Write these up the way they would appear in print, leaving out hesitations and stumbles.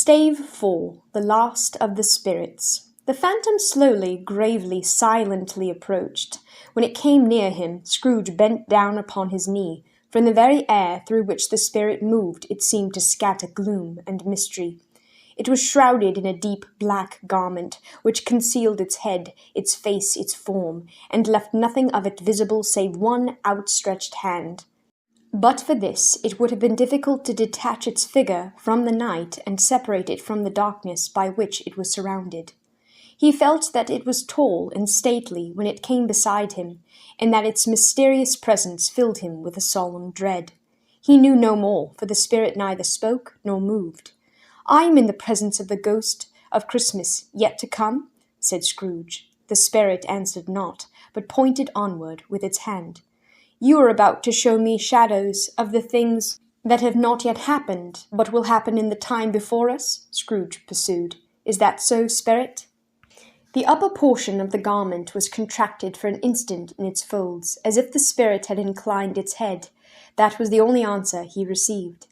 Stave 4, The Last of the Spirits. The phantom slowly, gravely, silently approached. When it came near him, Scrooge bent down upon his knee. From the very air through which the spirit moved, it seemed to scatter gloom and mystery. It was shrouded in a deep black garment, which concealed its head, its face, its form, and left nothing of it visible save one outstretched hand. But for this, it would have been difficult to detach its figure from the night and separate it from the darkness by which it was surrounded. He felt that it was tall and stately when it came beside him, and that its mysterious presence filled him with a solemn dread. He knew no more, for the spirit neither spoke nor moved. "I am in the presence of the ghost of Christmas yet to come," said Scrooge. The spirit answered not, but pointed onward with its hand. "You are about to show me shadows of the things that have not yet happened, but will happen in the time before us?" Scrooge pursued. "Is that so, spirit?" The upper portion of the garment was contracted for an instant in its folds, as if the spirit had inclined its head. That was the only answer he received.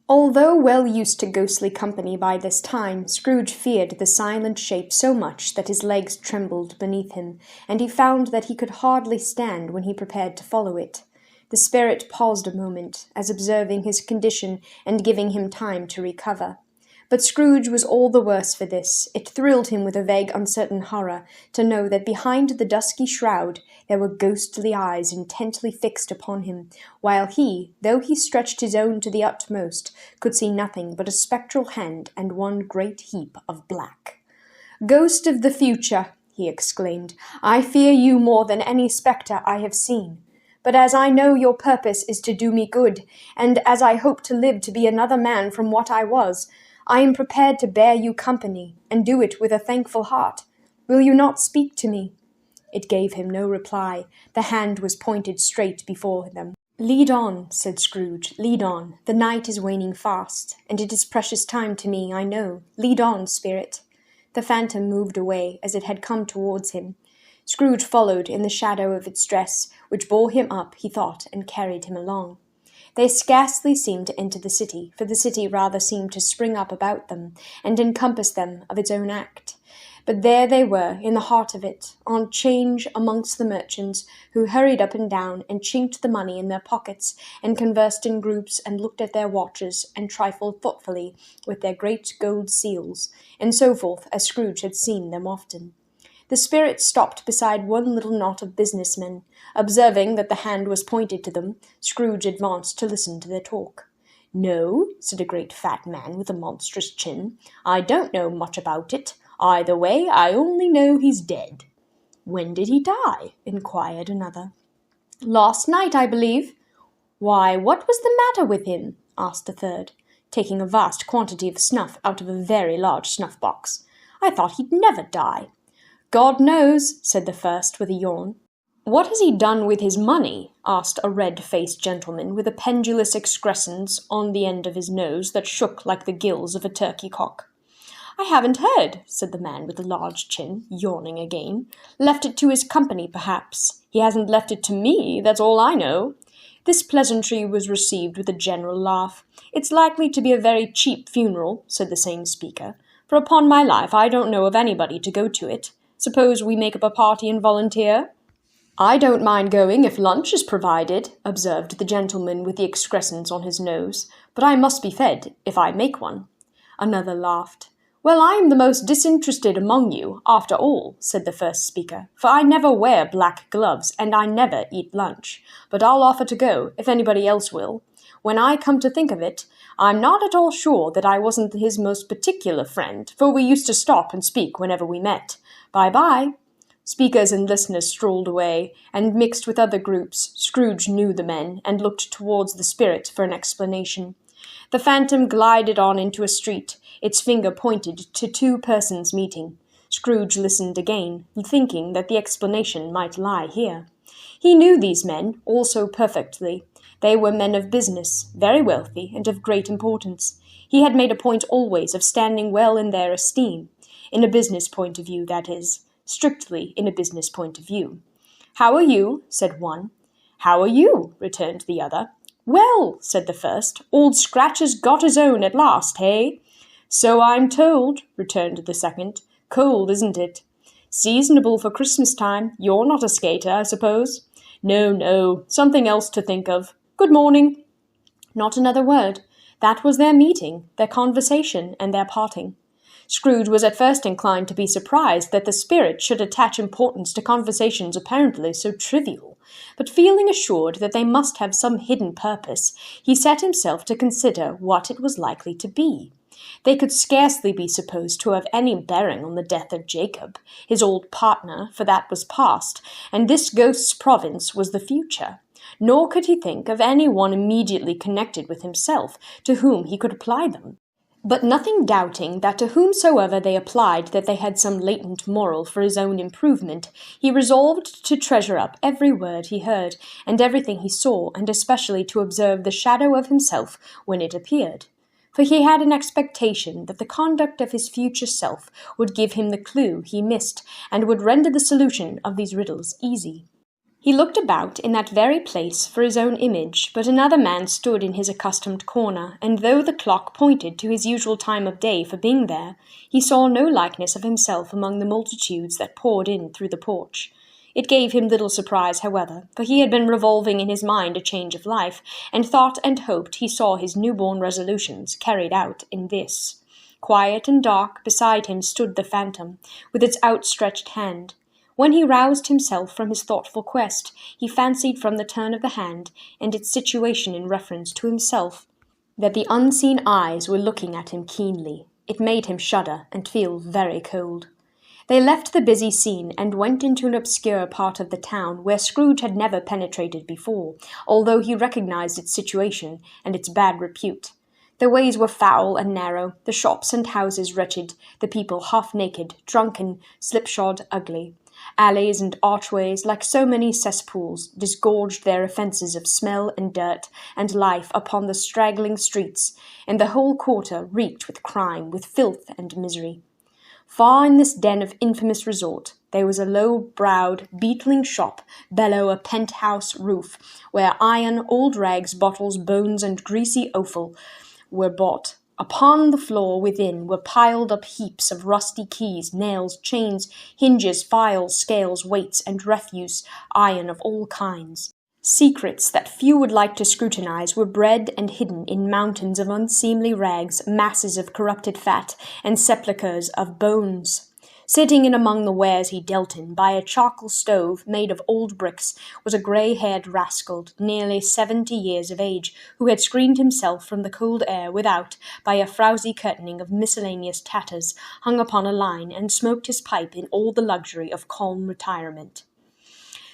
Although well used to ghostly company by this time, Scrooge feared the silent shape so much that his legs trembled beneath him, and he found that he could hardly stand when he prepared to follow it. The spirit paused a moment, as observing his condition and giving him time to recover. But Scrooge was all the worse for this. It thrilled him with a vague, uncertain horror to know that behind the dusky shroud there were ghostly eyes intently fixed upon him, while he, though he stretched his own to the utmost, could see nothing but a spectral hand and one great heap of black. "Ghost of the future," he exclaimed, "I fear you more than any spectre I have seen. But as I know your purpose is to do me good, and as I hope to live to be another man from what I was, I am prepared to bear you company, and do it with a thankful heart. Will you not speak to me?" It gave him no reply. The hand was pointed straight before them. "Lead on," said Scrooge, "lead on. The night is waning fast, and it is precious time to me, I know. Lead on, spirit." The phantom moved away, as it had come towards him. Scrooge followed in the shadow of its dress, which bore him up, he thought, and carried him along. They scarcely seemed to enter the city, for the city rather seemed to spring up about them, and encompass them of its own act. But there they were, in the heart of it, on 'change amongst the merchants, who hurried up and down, and chinked the money in their pockets, and conversed in groups, and looked at their watches, and trifled thoughtfully with their great gold seals, and so forth, as Scrooge had seen them often. The spirit stopped beside one little knot of businessmen. Observing that the hand was pointed to them, Scrooge advanced to listen to their talk. "No," said a great fat man with a monstrous chin, "I don't know much about it. Either way, I only know he's dead." "When did he die?" inquired another. "Last night, I believe." "Why, what was the matter with him?" asked a third, taking a vast quantity of snuff out of a very large snuff-box. "I thought he'd never die." "God knows," said the first with a yawn. "What has he done with his money?" asked a red-faced gentleman with a pendulous excrescence on the end of his nose that shook like the gills of a turkey-cock. "I haven't heard," said the man with the large chin, yawning again. "Left it to his company, perhaps. He hasn't left it to me, that's all I know." This pleasantry was received with a general laugh. "It's likely to be a very cheap funeral," said the same speaker, "for upon my life I don't know of anybody to go to it. Suppose we make up a party and volunteer?" "I don't mind going if lunch is provided," observed the gentleman with the excrescence on his nose, "but I must be fed if I make one." Another laughed. "Well, I am the most disinterested among you, after all," said the first speaker, "for I never wear black gloves, and I never eat lunch. But I'll offer to go, if anybody else will. When I come to think of it, I'm not at all sure that I wasn't his most particular friend, for we used to stop and speak whenever we met. Bye-bye." Speakers and listeners strolled away, and mixed with other groups. Scrooge knew the men, and looked towards the spirit for an explanation. The phantom glided on into a street. Its finger pointed to two persons meeting. Scrooge listened again, thinking that the explanation might lie here. He knew these men all so perfectly. They were men of business, very wealthy, and of great importance. He had made a point always of standing well in their esteem. In a business point of view, that is. Strictly in a business point of view. "How are you?" said one. "How are you?" returned the other. "Well," said the first, "Old Scratch has got his own at last, hey?" "So I'm told," returned the second. "Cold, isn't it? Seasonable for Christmas time. You're not a skater, I suppose?" "No, no, something else to think of. Good morning." Not another word. That was their meeting, their conversation, and their parting. Scrooge was at first inclined to be surprised that the spirit should attach importance to conversations apparently so trivial, but feeling assured that they must have some hidden purpose, he set himself to consider what it was likely to be. They could scarcely be supposed to have any bearing on the death of Jacob, his old partner, for that was past, and this ghost's province was the future. Nor could he think of any one immediately connected with himself, to whom he could apply them. But nothing doubting that to whomsoever they applied that they had some latent moral for his own improvement, he resolved to treasure up every word he heard, and everything he saw, and especially to observe the shadow of himself when it appeared. For he had an expectation that the conduct of his future self would give him the clue he missed, and would render the solution of these riddles easy. He looked about in that very place for his own image, but another man stood in his accustomed corner, and though the clock pointed to his usual time of day for being there, he saw no likeness of himself among the multitudes that poured in through the porch. It gave him little surprise, however, for he had been revolving in his mind a change of life, and thought and hoped he saw his new-born resolutions carried out in this. Quiet and dark beside him stood the phantom, with its outstretched hand. When he roused himself from his thoughtful quest, he fancied from the turn of the hand, and its situation in reference to himself, that the unseen eyes were looking at him keenly. It made him shudder and feel very cold. They left the busy scene and went into an obscure part of the town where Scrooge had never penetrated before, although he recognized its situation and its bad repute. The ways were foul and narrow, the shops and houses wretched, the people half-naked, drunken, slipshod, ugly. Alleys and archways, like so many cesspools, disgorged their offences of smell and dirt and life upon the straggling streets, and the whole quarter reeked with crime, with filth and misery. Far in this den of infamous resort, there was a low-browed, beetling shop below a penthouse roof, where iron, old rags, bottles, bones, and greasy offal were bought. Upon the floor within were piled up heaps of rusty keys, nails, chains, hinges, files, scales, weights, and refuse, iron of all kinds. Secrets that few would like to scrutinize were bred and hidden in mountains of unseemly rags, masses of corrupted fat, and sepulchres of bones. Sitting in among the wares he dealt in, by a charcoal stove made of old bricks, was a grey-haired rascal, nearly 70 years of age, who had screened himself from the cold air without by a frowsy curtaining of miscellaneous tatters hung upon a line, and smoked his pipe in all the luxury of calm retirement.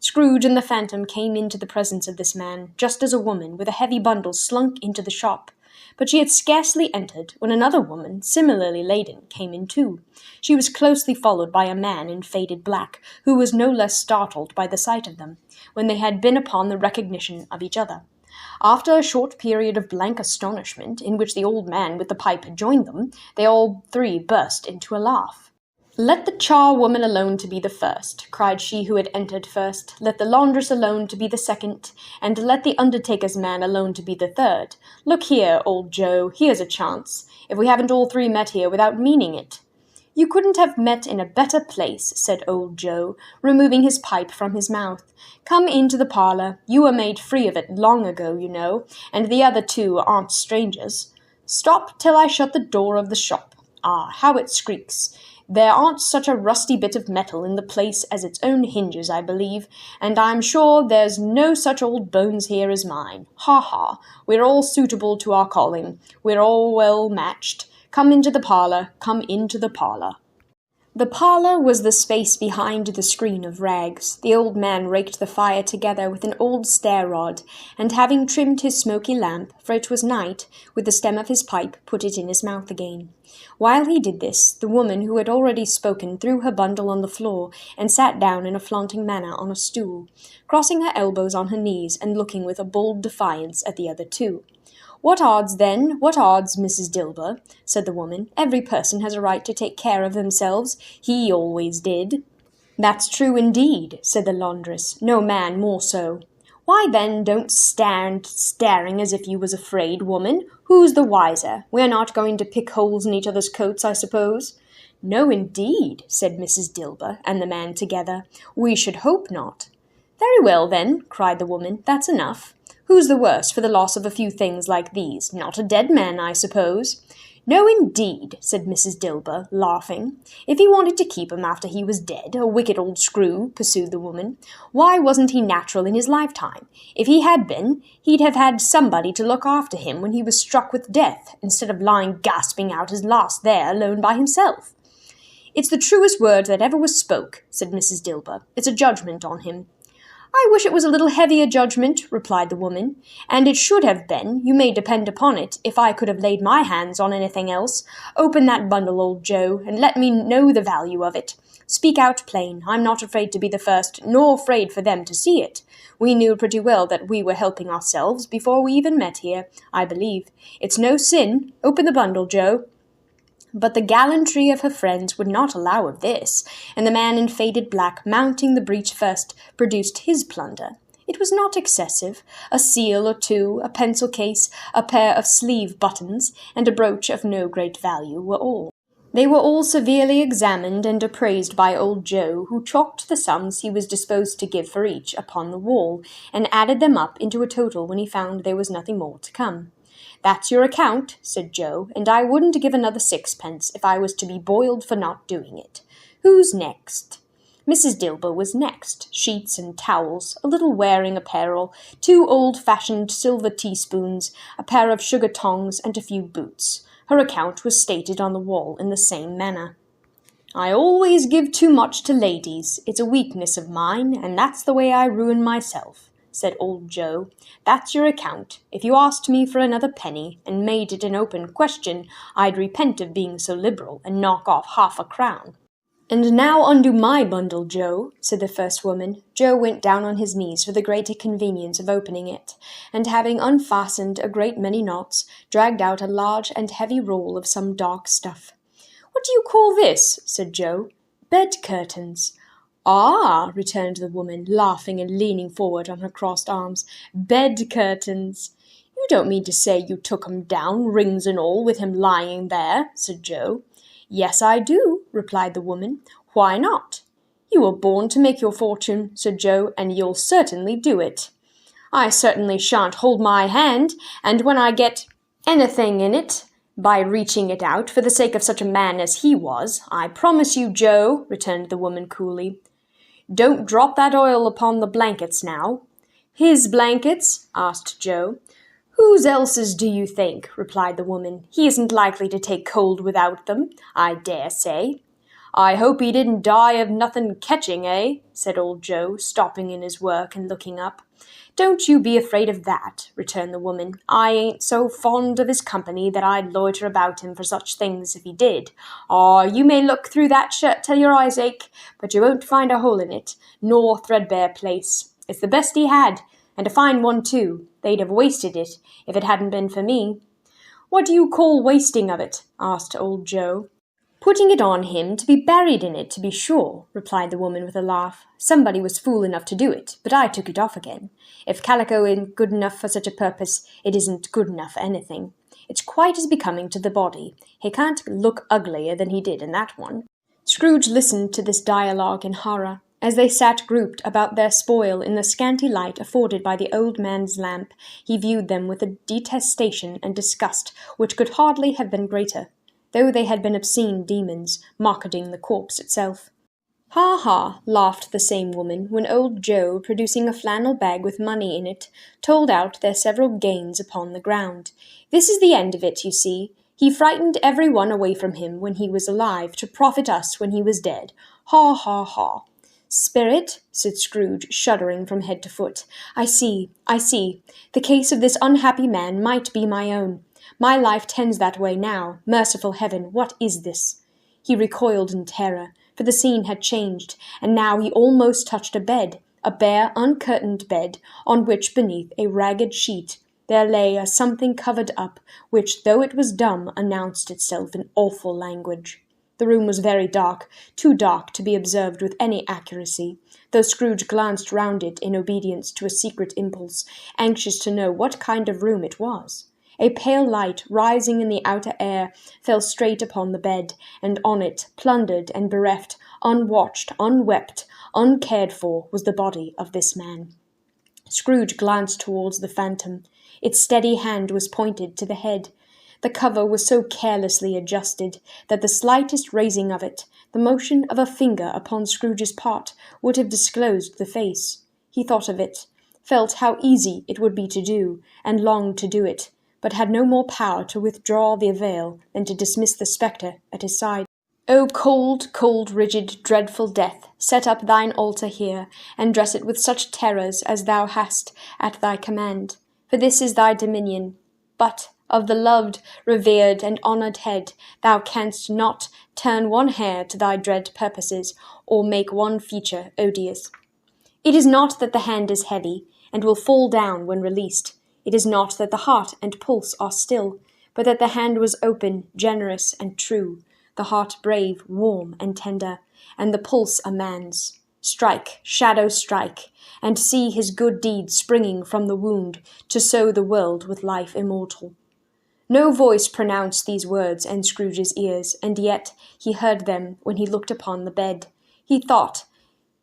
Scrooge and the phantom came into the presence of this man, just as a woman with a heavy bundle slunk into the shop. But she had scarcely entered when another woman, similarly laden, came in too. She was closely followed by a man in faded black, who was no less startled by the sight of them, when they had been upon the recognition of each other. After a short period of blank astonishment, in which the old man with the pipe had joined them, they all three burst into a laugh. "Let the charwoman alone to be the first," cried she who had entered first. "Let the laundress alone to be the second, and let the undertaker's man alone to be the third. Look here, old Joe, here's a chance, if we haven't all three met here without meaning it." "You couldn't have met in a better place," said old Joe, removing his pipe from his mouth. "Come into the parlour. You were made free of it long ago, you know, and the other two aren't strangers. Stop till I shut the door of the shop. Ah, how it squeaks! There aren't such a rusty bit of metal in the place as its own hinges, I believe, and I'm sure there's no such old bones here as mine. Ha ha! We're all suitable to our calling. We're all well matched. Come into the parlour. Come into the parlour." The parlour was the space behind the screen of rags. The old man raked the fire together with an old stair-rod, and having trimmed his smoky lamp, for it was night, with the stem of his pipe, put it in his mouth again. While he did this, the woman who had already spoken threw her bundle on the floor, and sat down in a flaunting manner on a stool, crossing her elbows on her knees, and looking with a bold defiance at the other two. "What odds, then? What odds, Mrs. Dilber?" said the woman. "Every person has a right to take care of themselves. He always did." "That's true indeed," said the laundress. "No man more so." "Why, then, don't stand staring as if you was afraid, woman. Who's the wiser? We're not going to pick holes in each other's coats, I suppose." "No, indeed," said Mrs. Dilber and the man together. "We should hope not." "Very well, then," cried the woman, "that's enough. Who's the worse for the loss of a few things like these? Not a dead man, I suppose." "No, indeed," said Mrs. Dilber, laughing. "If he wanted to keep 'em after he was dead, a wicked old screw," pursued the woman, "why wasn't he natural in his lifetime? If he had been, he'd have had somebody to look after him when he was struck with death, instead of lying gasping out his last there alone by himself." "It's the truest word that ever was spoke," said Mrs. Dilber. "It's a judgment on him." "I wish it was a little heavier judgment," replied the woman, "and it should have been, you may depend upon it, if I could have laid my hands on anything else. Open that bundle, old Joe, and let me know the value of it. Speak out plain. I'm not afraid to be the first, nor afraid for them to see it. We knew pretty well that we were helping ourselves before we even met here, I believe. It's no sin. Open the bundle, Joe." But the gallantry of her friends would not allow of this, and the man in faded black, mounting the breach first, produced his plunder. It was not excessive. A seal or two, a pencil case, a pair of sleeve buttons, and a brooch of no great value were all. They were all severely examined and appraised by old Joe, who chalked the sums he was disposed to give for each upon the wall, and added them up into a total when he found there was nothing more to come. "That's your account," said Joe, "and I wouldn't give another sixpence if I was to be boiled for not doing it. Who's next?" Mrs. Dilber was next. Sheets and towels, a little wearing apparel, 2 old-fashioned silver teaspoons, a pair of sugar tongs, and a few boots. Her account was stated on the wall in the same manner. "I always give too much to ladies. It's a weakness of mine, and that's the way I ruin myself," said old Joe. "That's your account. If you asked me for another penny, and made it an open question, I'd repent of being so liberal, and knock off 1/2 crown." "And now undo my bundle, Joe," said the first woman. Joe went down on his knees for the greater convenience of opening it, and having unfastened a great many knots, dragged out a large and heavy roll of some dark stuff. "What do you call this?" said Joe. "Bed curtains." "Ah," returned the woman, laughing and leaning forward on her crossed arms. "Bed curtains." "You don't mean to say you took 'em down, rings and all, with him lying there?" said Joe. "Yes, I do," replied the woman. "Why not?" "You were born to make your fortune," said Joe, "and you'll certainly do it." "I certainly shan't hold my hand, and when I get anything in it, by reaching it out for the sake of such a man as he was, I promise you, Joe," returned the woman coolly. "Don't drop that oil upon the blankets now." "His blankets?" asked Joe. "Whose else's do you think?" replied the woman. "He isn't likely to take cold without them, I dare say." "I hope he didn't die of nothing catching, eh?" said old Joe, stopping in his work and looking up. "Don't you be afraid of that," returned the woman. "I ain't so fond of his company that I'd loiter about him for such things if he did. You may look through that shirt till your eyes ache, but you won't find a hole in it, nor threadbare place. It's the best he had, and a fine one too. They'd have wasted it, if it hadn't been for me." "What do you call wasting of it?" asked old Joe. "Putting it on him to be buried in it, to be sure," replied the woman with a laugh. "Somebody was fool enough to do it, but I took it off again. If calico isn't good enough for such a purpose, it isn't good enough for anything. It's quite as becoming to the body. He can't look uglier than he did in that one." Scrooge listened to this dialogue in horror. As they sat grouped about their spoil in the scanty light afforded by the old man's lamp, he viewed them with a detestation and disgust which could hardly have been greater, though they had been obscene demons, marketing the corpse itself. "Ha, ha," laughed the same woman, when old Joe, producing a flannel bag with money in it, told out their several gains upon the ground. "This is the end of it, you see. He frightened every one away from him when he was alive, to profit us when he was dead. Ha, ha, ha." "Spirit," said Scrooge, shuddering from head to foot. I see. The case of this unhappy man might be my own. My life tends that way now. Merciful heaven, what is this?" He recoiled in terror, for the scene had changed, and now he almost touched a bed, a bare, uncurtained bed, on which, beneath a ragged sheet, there lay a something covered up, which, though it was dumb, announced itself in awful language. The room was very dark, too dark to be observed with any accuracy, though Scrooge glanced round it in obedience to a secret impulse, anxious to know what kind of room it was. A pale light, rising in the outer air, fell straight upon the bed, and on it, plundered and bereft, unwatched, unwept, uncared for, was the body of this man. Scrooge glanced towards the phantom. Its steady hand was pointed to the head. The cover was so carelessly adjusted that the slightest raising of it, the motion of a finger upon Scrooge's part, would have disclosed the face. He thought of it, felt how easy it would be to do, and longed to do it, but had no more power to withdraw the veil than to dismiss the spectre at his side. O cold, cold, rigid, dreadful death, set up thine altar here, and dress it with such terrors as thou hast at thy command. For this is thy dominion. But of the loved, revered, and honoured head thou canst not turn one hair to thy dread purposes, or make one feature odious. It is not that the hand is heavy, and will fall down when released. It is not that the heart and pulse are still, but that the hand was open, generous, and true, the heart brave, warm, and tender, and the pulse a man's. Strike, shadow, strike, and see his good deed springing from the wound to sow the world with life immortal. No voice pronounced these words in Scrooge's ears, and yet he heard them when he looked upon the bed. He thought,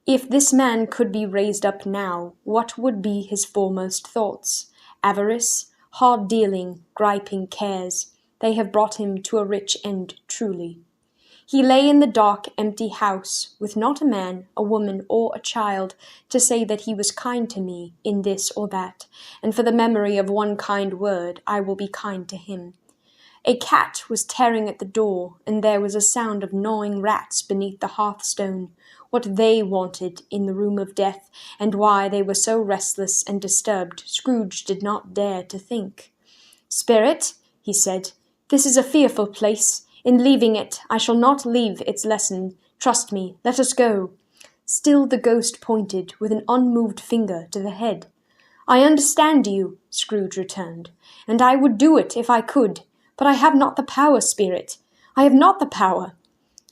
if this man could be raised up now, what would be his foremost thoughts? Avarice, hard dealing, griping cares. They have brought him to a rich end truly. He lay in the dark, empty house, with not a man, a woman, or a child, to say that he was kind to me in this or that, and for the memory of one kind word I will be kind to him. A cat was tearing at the door, and there was a sound of gnawing rats beneath the hearthstone. What they wanted in the room of death, and why they were so restless and disturbed, Scrooge did not dare to think. "Spirit," he said, "this is a fearful place. In leaving it, I shall not leave its lesson. Trust me, let us go." Still the ghost pointed with an unmoved finger to the head. "I understand you," Scrooge returned, "and I would do it if I could. But I have not the power, Spirit. I have not the power."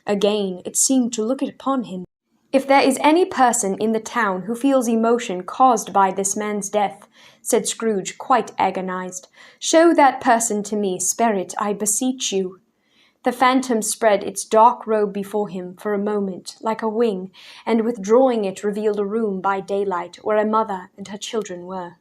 Again it seemed to look upon him. "If there is any person in the town who feels emotion caused by this man's death," said Scrooge, quite agonized, "show that person to me, Spirit, I beseech you." The phantom spread its dark robe before him for a moment, like a wing, and withdrawing it revealed a room by daylight where a mother and her children were.